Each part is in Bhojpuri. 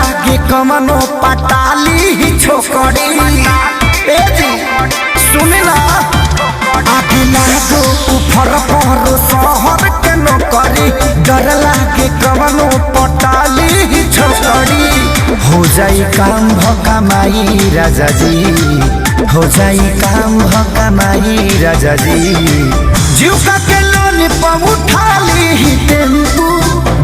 लागे कमनो पटाली ही छोकरी ए जी सुनी ना आगे लागो ऊपर परो शहर के नौकरी डर लागे कमनो पटाली ही छोकरी हो जाई काम भकमाई राजा जी हो जाई काम भकमाई राजा जी जीव के लोनी पर उठाली ही टेम्पू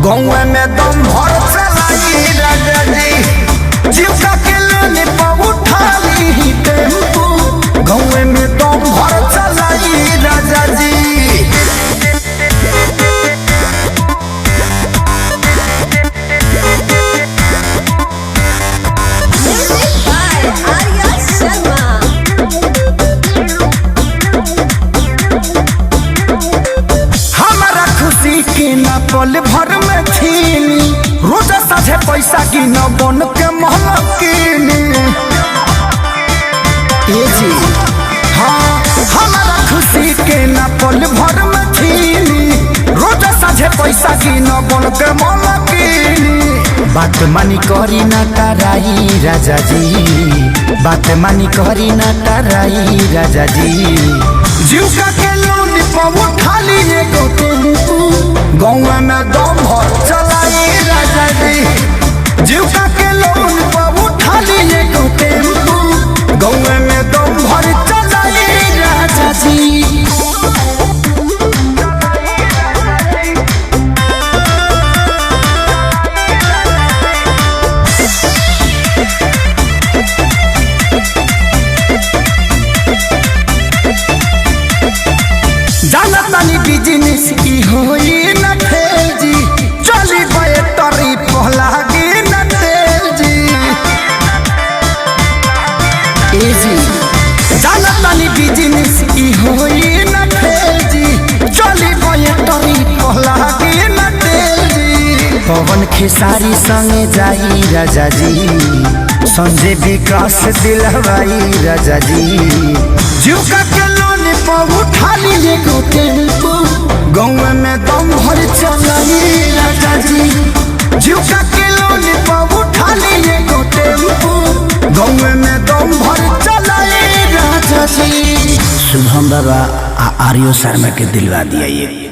गौवे में दम भर चलाई राजा जी जीव के लोनी पर उठाली ही टेम्पू गौवे में दम भर चलाई राजा जी। पल भर में छीनी रोज साझे पैसा की न बन के महलकीनी हाँ हमारा खुशी के न पल भर में छीनी रोज साझे पैसा की न बन के महलकीनी बात मानी करी न कराई राजा जी बात मानी करी न कराई राजा जी जीव के लोनी पर उठाली एगो टेम्पू गौवे में दम भर चलाई राजा जी जीव के लोन पर उठाली एगो टेम्पू गौवे में दम भर चलाई राजा जी। जाना तानी बिजनेस की होई न फेल जी चली गए तरी पहलागी न तेल जी ए जी जाना तानी बिजनेस की होई न फेल जी चली गए तरी पहलागी न तेल जी पवन खेसारी संगे जाई राजा जी संजय विकास दिलवाई राजा जी जीव के लोनी पर उठाली एगो टेम्पू गौवे में दम भर चलाई राजा जी जीव के लोनी पर उठाली एगो टेम्पू गौवे में दम भर चलाई राजा जी। शुभम बाबा आर्यो शर्मा के दिलवा दिया ये